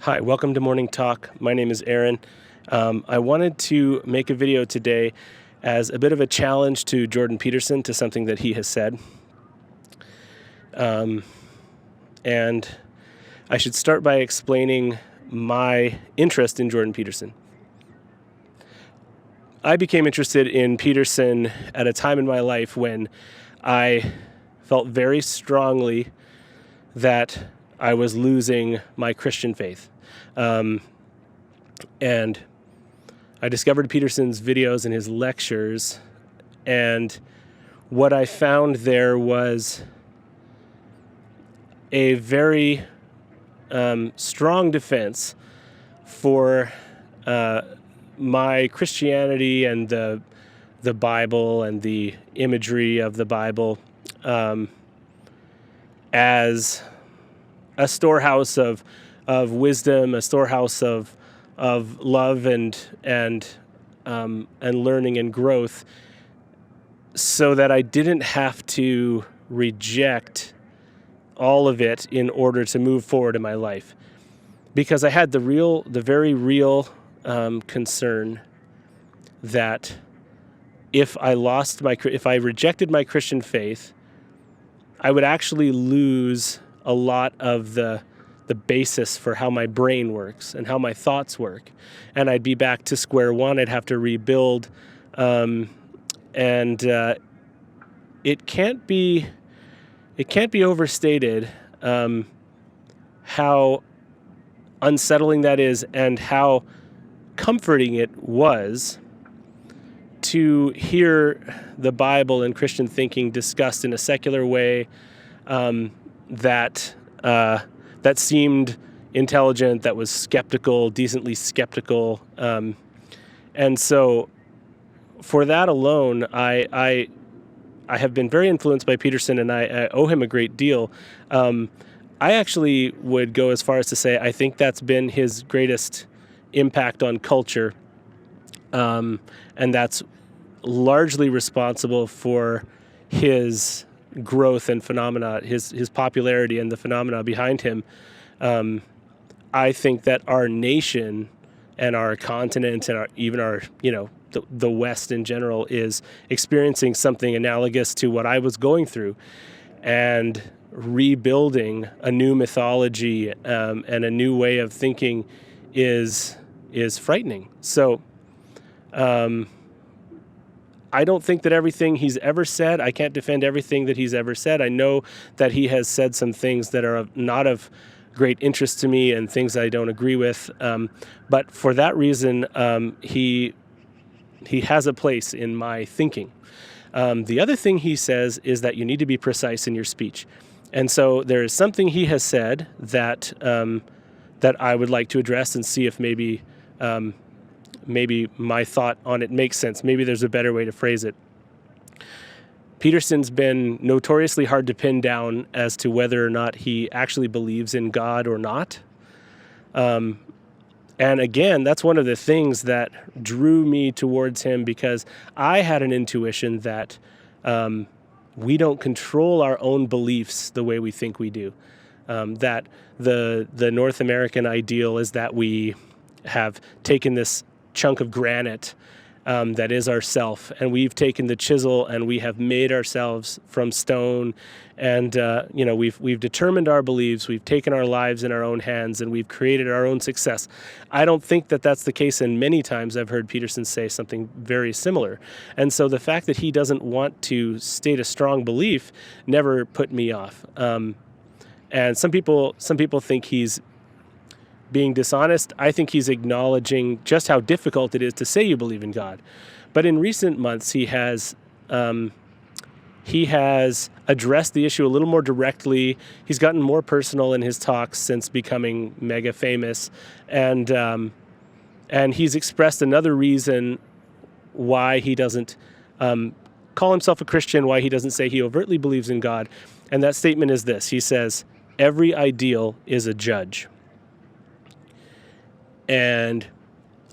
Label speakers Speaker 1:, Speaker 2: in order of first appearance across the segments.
Speaker 1: Hi, welcome to Morning Talk. My name is Aaron. I wanted to make a video today as a bit of a challenge to Jordan Peterson, to something that he has said. And I should start by explaining my interest in Jordan Peterson. I became interested in Peterson at a time in my life when I felt very strongly that I was losing my Christian faith. And I discovered Peterson's videos and his lectures, and what I found there was a very strong defense for my Christianity and the Bible and the imagery of the Bible as a storehouse of wisdom, a storehouse of love and learning and growth, so that I didn't have to reject all of it in order to move forward in my life, because I had the very real concern that if I rejected my Christian faith, I would actually lose a lot of the basis for how my brain works and how my thoughts work, and I'd be back to square one. I'd have to rebuild, and it can't be overstated how unsettling that is, and how comforting it was to hear the Bible and Christian thinking discussed in a secular way that seemed intelligent, that was skeptical, decently skeptical. And so for that alone, I have been very influenced by Peterson, and I owe him a great deal. I actually would go as far as to say I think that's been his greatest impact on culture, and that's largely responsible for his growth and phenomena, his popularity and the phenomena behind him. I think that our nation and our continent and even our the West in general is experiencing something analogous to what I was going through, and rebuilding a new mythology and a new way of thinking is frightening. So I don't think that everything he's ever said, I can't defend everything that he's ever said. I know that he has said some things that are not of great interest to me and things I don't agree with. But for that reason, he has a place in my thinking. The other thing he says is that you need to be precise in your speech. And so there is something he has said that I would like to address and see if maybe my thought on it makes sense. Maybe there's a better way to phrase it. Peterson's been notoriously hard to pin down as to whether or not he actually believes in God or not. And again, that's one of the things that drew me towards him, because I had an intuition that we don't control our own beliefs the way we think we do. That the North American ideal is that we have taken this chunk of granite that is ourself, and we've taken the chisel and we have made ourselves from stone, and we've determined our beliefs, we've taken our lives in our own hands, and we've created our own success. I don't think that that's the case, and many times I've heard Peterson say something very similar. And so the fact that he doesn't want to state a strong belief never put me off. And some people think he's being dishonest. I think he's acknowledging just how difficult it is to say you believe in God. But in recent months, he has addressed the issue a little more directly. He's gotten more personal in his talks since becoming mega famous, and he's expressed another reason why he doesn't call himself a Christian, why he doesn't say he overtly believes in God. And that statement is this. He says, "Every ideal is a judge." And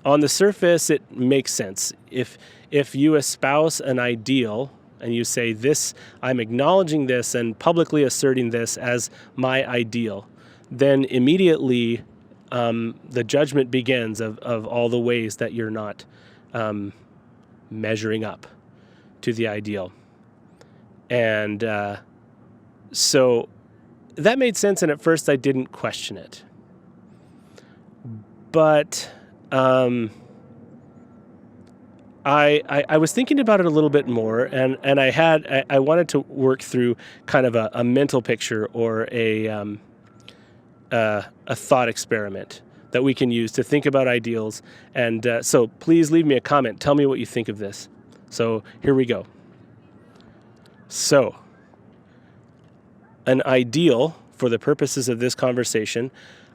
Speaker 1: on the surface, it makes sense. If you espouse an ideal and you say this, I'm acknowledging this and publicly asserting this as my ideal, then immediately the judgment begins of all the ways that you're not measuring up to the ideal. And so that made sense, and at first I didn't question it. But I was thinking about it a little bit more, and I wanted to work through kind of a mental picture or a thought experiment that we can use to think about ideals. And so please leave me a comment. Tell me what you think of this. So here we go. So an ideal, for the purposes of this conversation,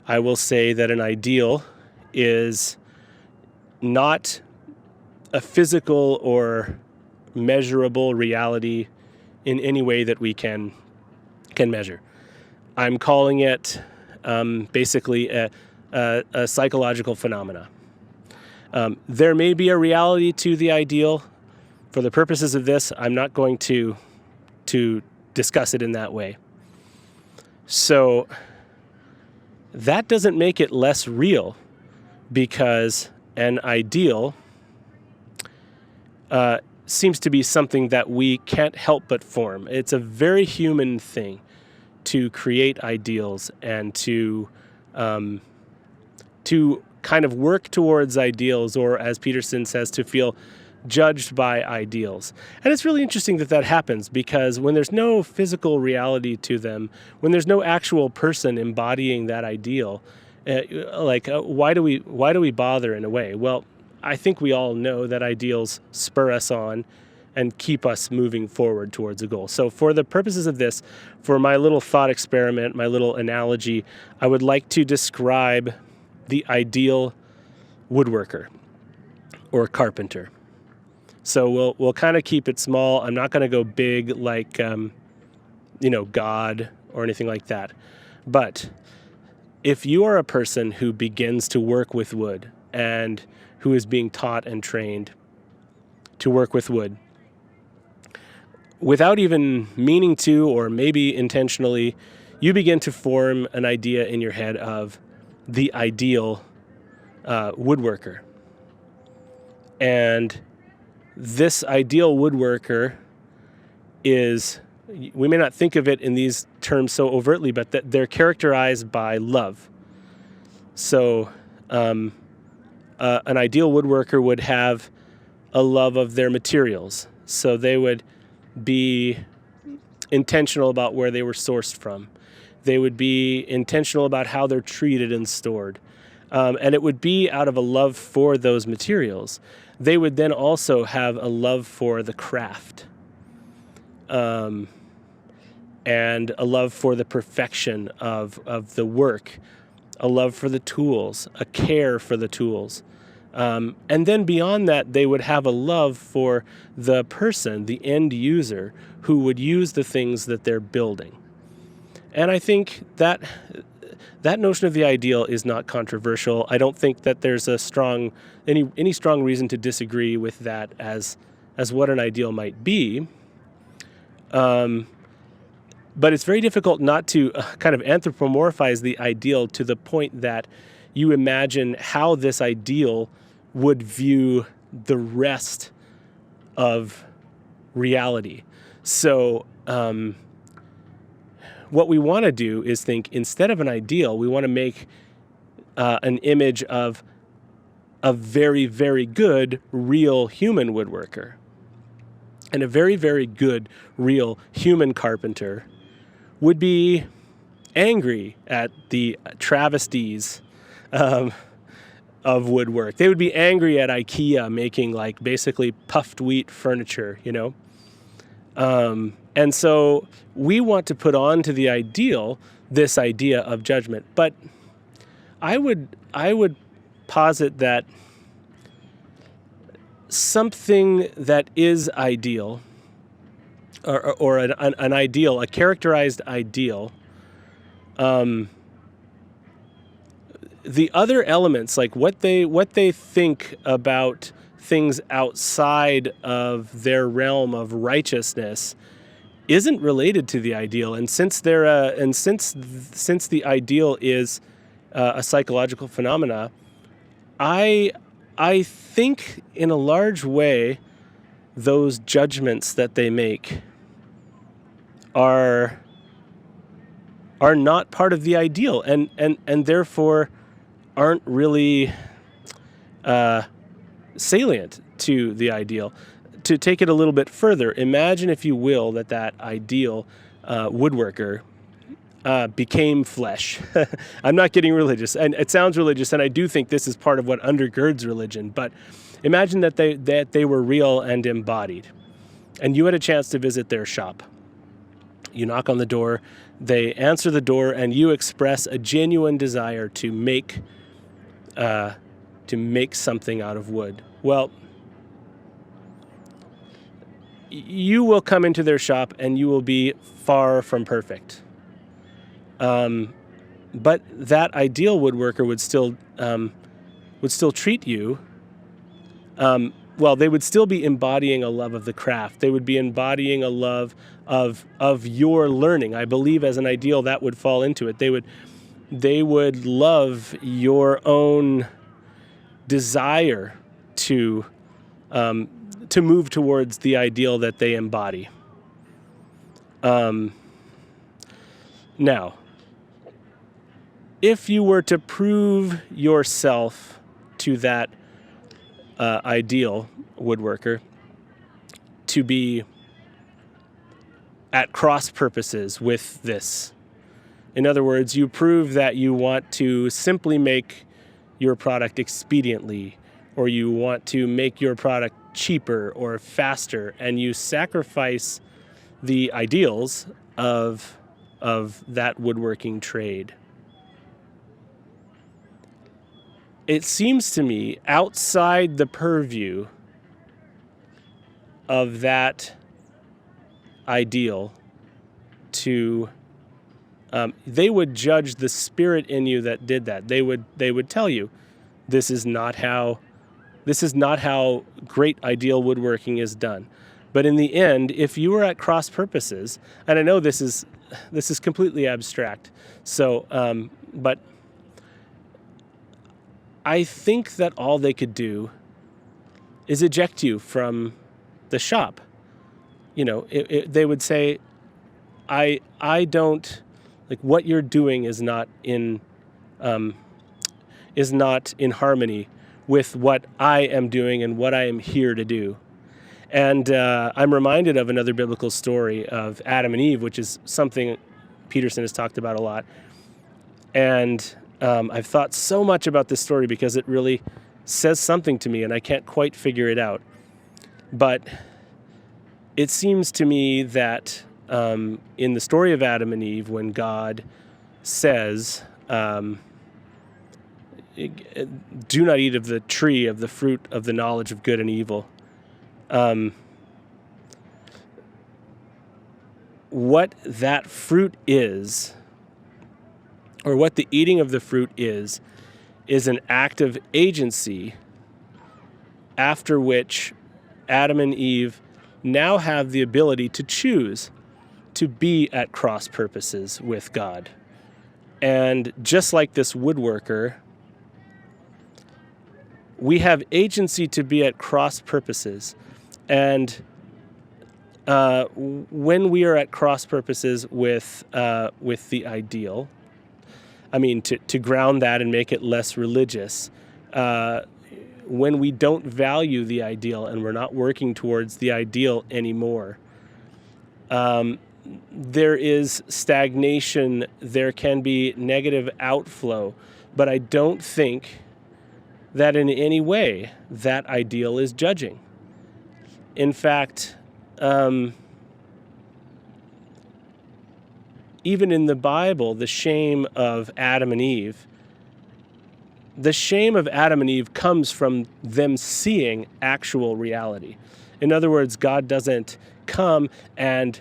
Speaker 1: I will say that an ideal is not a physical or measurable reality in any way that we can measure. I'm calling it basically a psychological phenomena. There may be a reality to the ideal. For the purposes of this, I'm not going to discuss it in that way. So that doesn't make it less real, because an ideal seems to be something that we can't help but form. It's a very human thing to create ideals and to kind of work towards ideals, or as Peterson says, to feel judged by ideals. And it's really interesting that happens, because when there's no physical reality to them, when there's no actual person embodying that ideal, why do we bother in a way? Well, I think we all know that ideals spur us on and keep us moving forward towards a goal. So for the purposes of this, for my little thought experiment, my little analogy, I would like to describe the ideal woodworker or carpenter. So we'll kind of keep it small. I'm not going to go big like God or anything like that. But if you are a person who begins to work with wood and who is being taught and trained to work with wood, without even meaning to, or maybe intentionally, you begin to form an idea in your head of the ideal woodworker. And this ideal woodworker is, we may not think of it in these terms so overtly, but that they're characterized by love. So an ideal woodworker would have a love of their materials. So they would be intentional about where they were sourced from. They would be intentional about how they're treated and stored. And it would be out of a love for those materials. They would then also have a love for the craft, and a love for the perfection of the work, a love for the tools, a care for the tools. And then beyond that, they would have a love for the person, the end user, who would use the things that they're building. And I think that notion of the ideal is not controversial. I don't think that there's any strong reason to disagree with that as what an ideal might be. But it's very difficult not to kind of anthropomorphize the ideal to the point that you imagine how this ideal would view the rest of reality. So what we want to do is think, instead of an ideal, we want to make an image of a very, very good, real human woodworker. And a very, very good, real human carpenter would be angry at the travesties of woodwork. They would be angry at IKEA making like basically puffed wheat furniture, And so we want to put on to the ideal this idea of judgment. But I would posit that something that is ideal, or an ideal, a characterized ideal, the other elements, like what they think about things outside of their realm of righteousness, isn't related to the ideal. And since the ideal is a psychological phenomena, I think in a large way those judgments that they make are not part of the ideal, and therefore aren't really salient to the ideal. To take it a little bit further, imagine, if you will, that ideal woodworker became flesh. I'm not getting religious, and it sounds religious, and I do think this is part of what undergirds religion. But imagine that they were real and embodied, and you had a chance to visit their shop. You knock on the door, they answer the door, and you express a genuine desire to make something out of wood. Well, you will come into their shop and you will be far from perfect. But that ideal woodworker would still treat you. They would still be embodying a love of the craft. They would be embodying a love of your learning. I believe as an ideal that would fall into it. They would love your own desire to move towards the ideal that they embody. Now, if you were to prove yourself to that ideal woodworker to be at cross purposes with this, in other words, you prove that you want to simply make your product expediently, or you want to make your product cheaper or faster, and you sacrifice the ideals of that woodworking trade. It seems to me outside the purview of that ideal to they would judge the spirit in you that did that. They would tell you, this is not how great ideal woodworking is done. But in the end, if you were at cross purposes, and I know this is completely abstract, so but I think that all they could do is eject you from the shop. They would say, I don't, like, what you're doing is not in harmony with what I am doing and what I am here to do. And I'm reminded of another biblical story of Adam and Eve, which is something Peterson has talked about a lot. And I've thought so much about this story because it really says something to me, and I can't quite figure it out. But it seems to me that in the story of Adam and Eve, when God says, do not eat of the tree of the fruit of the knowledge of good and evil, what that fruit is, or what the eating of the fruit is an act of agency after which Adam and Eve now have the ability to choose to be at cross purposes with God. And just like this woodworker, we have agency to be at cross purposes. And when we are at cross purposes with the ideal, I mean, to ground that and make it less religious, when we don't value the ideal and we're not working towards the ideal anymore, there is stagnation, there can be negative outflow, but I don't think that in any way that ideal is judging. In fact, even in the Bible, the shame of Adam and Eve comes from them seeing actual reality. In other words, God doesn't come and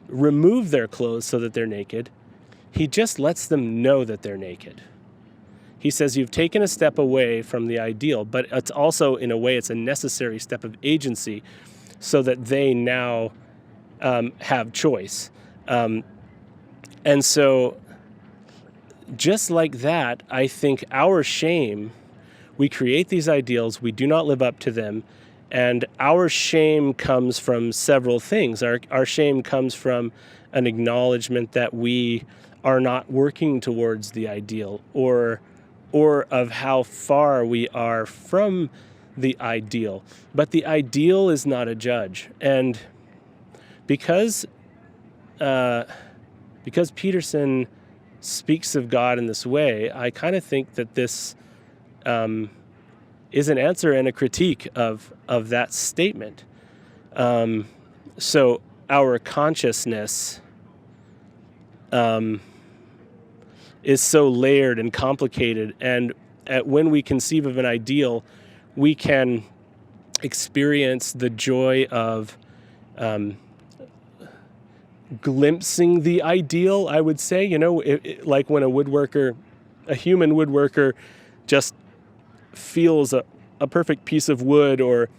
Speaker 1: remove their clothes so that they're naked. He just lets them know that they're naked. He says, you've taken a step away from the ideal, but it's also, in a way, it's a necessary step of agency so that they now have choice. And so just like that, I think our shame, we create these ideals, we do not live up to them, and our shame comes from several things. Our shame comes from an acknowledgement that we are not working towards the ideal, or of how far we are from the ideal. But the ideal is not a judge. And because Peterson speaks of God in this way, I kind of think that this is an answer and a critique of that statement. So our consciousness is so layered and complicated, and when we conceive of an ideal, we can experience the joy of glimpsing the ideal, I would say. Like when a human woodworker just feels a perfect piece of wood or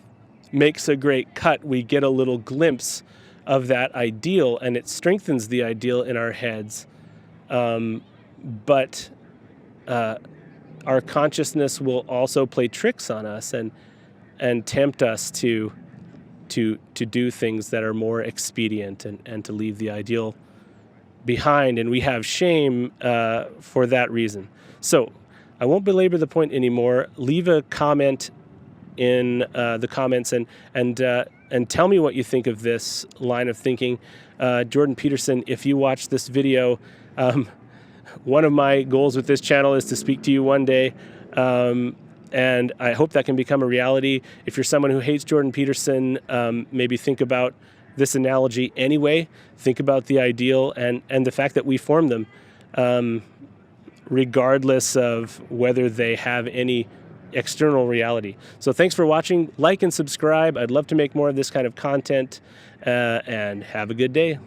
Speaker 1: makes a great cut, we get a little glimpse of that ideal, and it strengthens the ideal in our heads. But our consciousness will also play tricks on us and tempt us to do things that are more expedient and to leave the ideal behind. And we have shame for that reason. So I won't belabor the point anymore. Leave a comment in the comments and tell me what you think of this line of thinking. Jordan Peterson, if you watch this video, one of my goals with this channel is to speak to you one day, and I hope that can become a reality. If you're someone who hates Jordan Peterson, maybe think about this analogy anyway. Think about the ideal and the fact that we form them, regardless of whether they have any external reality. So thanks for watching. Like and subscribe. I'd love to make more of this kind of content, and have a good day.